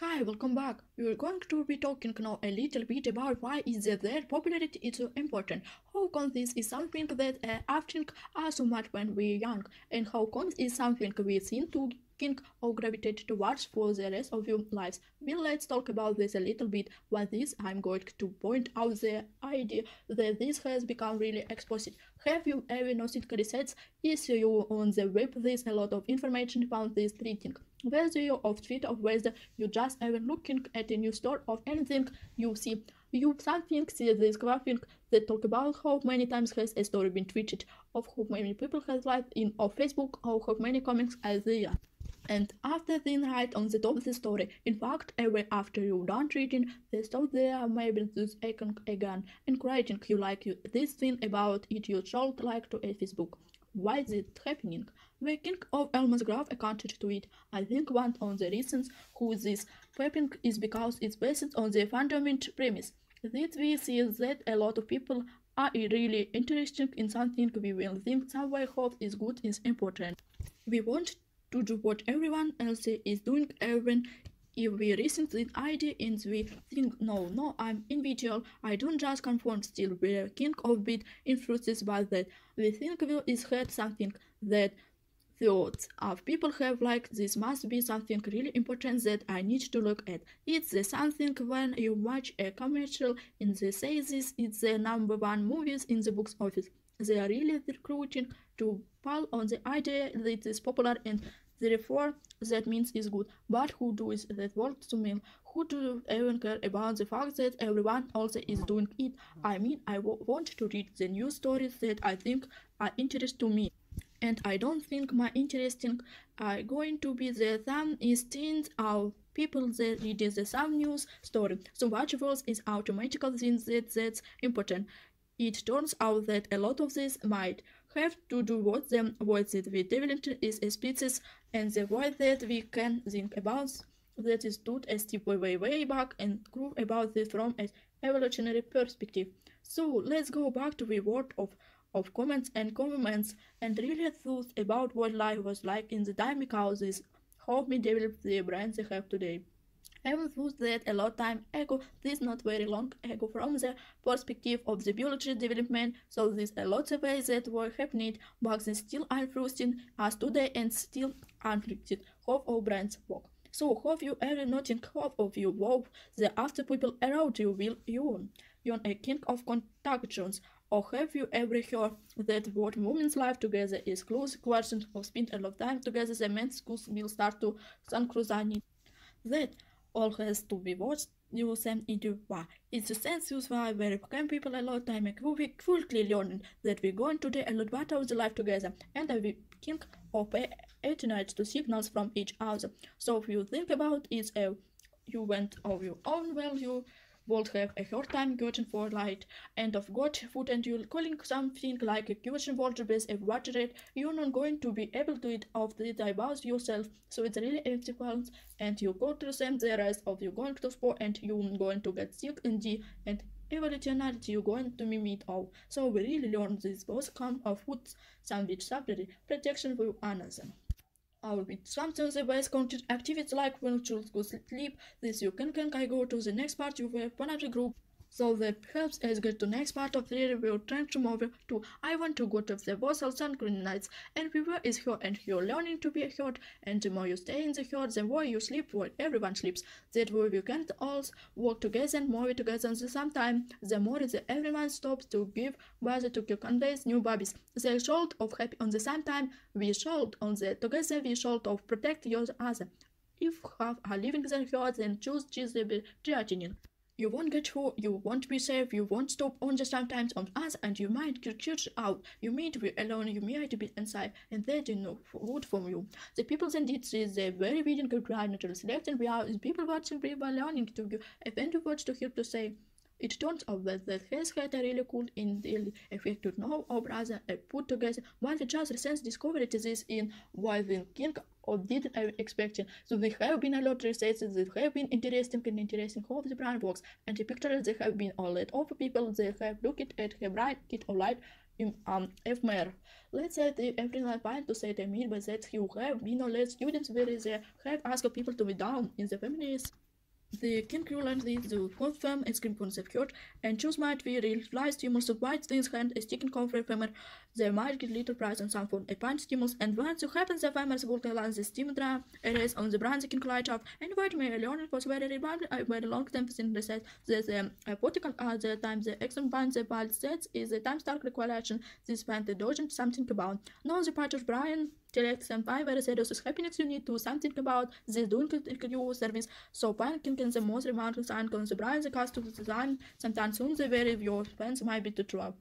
Hi, welcome back. We are going to be talking now a little bit about why is that popularity is so important. How come this is something that often are so much when we're young, and how come is something we seem to think or gravitate towards for the rest of our lives. Well, let's talk about this a little bit. With this, I'm going to point out the idea that this has become really exposed. Have you ever noticed research issue on the web? There's a lot of information about this treating. Whether you of tweet or whether you just ever looking at a new store of anything you see, you something see this graphic that talk about how many times has a story been tweeted, of how many people has liked in of Facebook, or how many comments are there. And after then write on the top of the story. In fact, every after you done reading the story, there maybe this icon again, encouraging you like you this thing about it you should like to a Facebook. Why is it happening? The king of Elmer's graph accounted to it. I think one of the reasons who this happening is because it's based on the fundamental premise that we see that a lot of people are really interested in something we will think somewhere hope is good is important. We want to do what everyone else is doing, even if we receive this idea and we think, no, I'm individual, I don't just conform, still we're king of bit influences by that. We think we is had something that thoughts of people have like this must be something really important that I need to look at. It's the something when you watch a commercial and they say this it's the number one movies in the box office. They are really recruiting to pull on the idea that it is popular and therefore that means is good. But who does that work to me? Who do even care about the fact that everyone also is doing it? I mean, I want to read the news stories that I think are interesting to me. And I don't think my interesting are going to be the same instance of people that read the same news story. So watch was is automatical thing that's important. It turns out that a lot of this might have to do with them what that we developed is a species and the way that we can think about that is stood a step way back and prove about this from an evolutionary perspective. So let's go back to the world of comments and really thought about what life was like in the time because this helped me develop the brains I have today. I was thought that a lot time ago, this not very long ago from the perspective of the biology development, so this a lot of ways that were happening, but they still influencing us today and still inflicted how our brains work. So have you ever noticed how of you wow the after people around you will you're a king of contactions? Or have you ever heard that what women's life together is close question of spend a lot of time together the men's schools will start to synchronize that all has to be watched you send into why. It's a sense use why where can people a lot of time we quickly learning that we're going to do a lot better of the life together and we think or pay attention to signals from each other. So if you think about it you went of your own well you would have a hard time getting for light and of got food and you're calling something like a question water base of water rate, you're not going to be able to eat of the about yourself. So it's really difficult and you go to the same the rest of you going to sport and you're going to get sick in the and evolutionarity you're going to meet all. So we really learn this both come of food sandwich subsidy protection for another. Or with sometimes the best content activities like when children go sleep, this you can I go to the next part you have one of the group. So that helps us get to next part of the review trying to move to I want to go to the vessel synchronize and viewer is here and you're learning to be a herd and the more you stay in the herd the more you sleep while everyone sleeps. That way you can all work together and move together at the same time. The more that everyone stops to give birth to conveys new babies. The should of happy on the same time we should on the together we should of protect your other. If you have a living the herd then choose the creatinine. You won't get hurt, you won't be safe, you won't stop on the sometimes on us, and you might get church out, you might be alone, you might be inside, and they do not good from you. The people that did this, they very reading good natural selection, we are people watching people learning to give event words to hear to say. It turns out that has had a really cool in the effect to know or rather put together while the just recent discovered this in while the king or didn't expect it. So there have been a lot of research that have been interesting how the brain works and the pictures there have been a lot of people they have looked at have right it or light in FMR. Let's say the everyone find to say the mean but that you have been or less students where they have asked people to be down in the feminist The conclusion is to confirm its concept and choose might be real fly stimulus of white things hand a sticking cover ephemer. There might get little price on some phone a pint stimulus and once you happen the ephemers will tell us the stimulus erase on the brand the light off and what may learn was very reliable very long time in the set the apothecary at the time the exam bind the bald sets is the time stark recollection this find the dodging something about. Now the part of Brian Telex and Pi where the is happiness you need to something about this doing your service so panicking in the most remarkable sign on the Brian the cost of the design sometimes soon the very your fans might be the trap.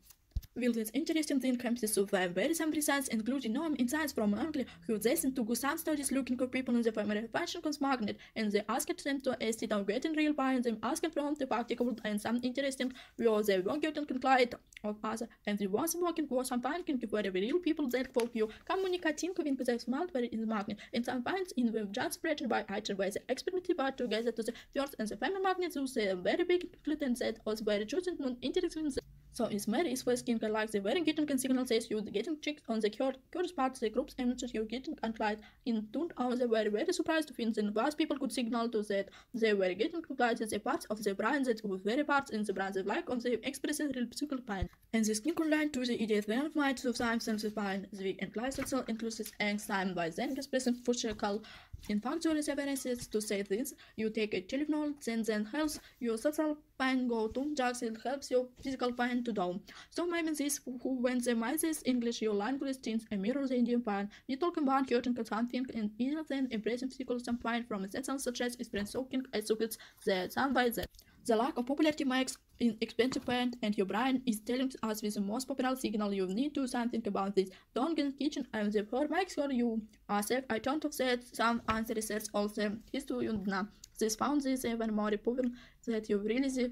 Will this interesting thing comes to very some results including known insights from Angle who listen to some studies looking for people in the family fashion magnet and they asked them to estimate on getting real buy and them asking from the practical and some interesting where they won't get concluded of other and the was working for some finding where real people that for you communicating with the smart very in the magnet and some finds in the just spread by item by the experimented but together to the first and the family magnet who say very big and said was very choosing non interesting. So is Mary is for skin like the very getting signal says you getting checked on the curious part the groups and you getting unclied in 2 hours they were very surprised to find that vast people could signal to that they were getting complied the parts of the brain that were very parts in the brain like on the expresses real physical pain. And the skin line to the idiot then might of time since the pain the implies itself includes time by then expressing physical. In fact, there is evidence to say this. You take a Tylenol, then helps your social pain go to drugs, it helps your physical pain to down. So maybe this who when the mises English your language teens a mirror the Indian pain. You talk about hurting something and either then embracing physical some pain from a sense such as experience soaking as sockets the sound by that. The lack of popularity makes expensive pain and your brain is telling us with the most popular signal you need to do something about this. Don't get kitchen and the poor makes sure you are safe. I don't have said some answer research also history and now. This found this even more proven that you really see.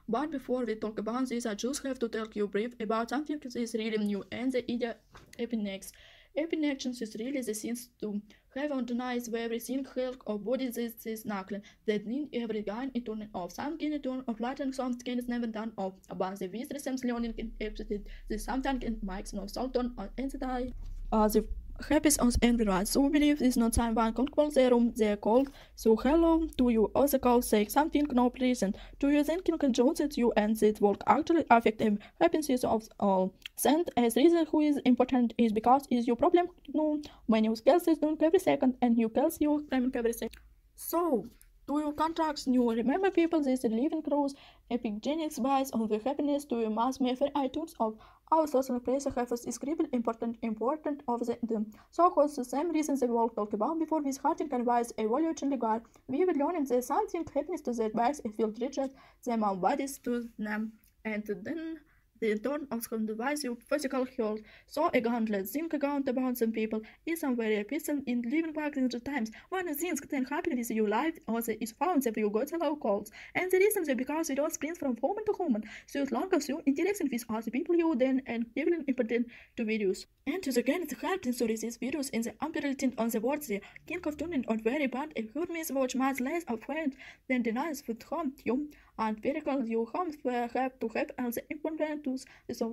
But before we talk about this, I just have to tell you brief about something that is really new and the idea epinex. Epinections is really the things to have organized everything health of body this knuckling that need every guy in turn of some can turn of Latin some skin is never done of about the vis resembles learning in episode the sometimes in mics no sultan on entity the happiness on everyone. So we believe is not someone can call their room they're called. So hello to you also call say something no pleasant. Do you think you can show that you and that work actually affect the happiness of all? Send as reason who is important is because is your problem? No, when you skills is doing every second and you kills you claiming every second. So do your contracts you remember people this living cross epigenics buys on the happiness to your mass measure items of our social place have is scribble important of them. So was the same reason they will talk about before this hearting advice evaluation regard. We will learn that something happiness to their bags it will reach them our bodies to them and then the turn of the device your physical health. So again, let's think about some people is some very person in living back in the times when things can happen with your life also is found that you got a low calls. And the reason is because it all springs from human to human. So as long as you interact with other people you then and even important to videos. And to again the help to resist videos in the unpredicted on the words the king of tuning on very bad a Hermes watch much less of friend than denies with home you and vertical you homes have to have and the important tools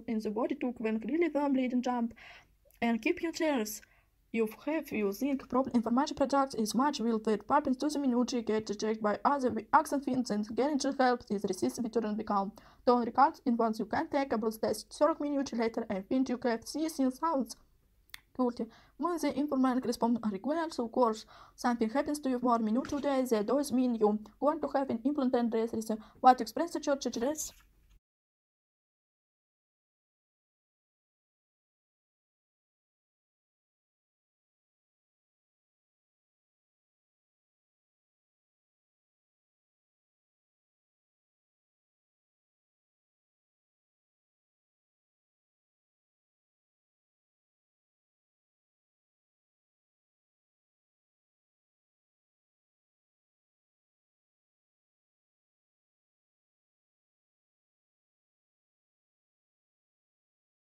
in the body to when really well bleeding jump and keep your chairs. You have you think problem information project is much will that happens to the minute get checked by other accent fins and getting help is resistant to become. Don't record in once you can take a blood test 30 minutes later and think you can see sounds. When the informant responds requires of course something happens to you for a minute today that does mean you want to have an implant dress what explains the church dress.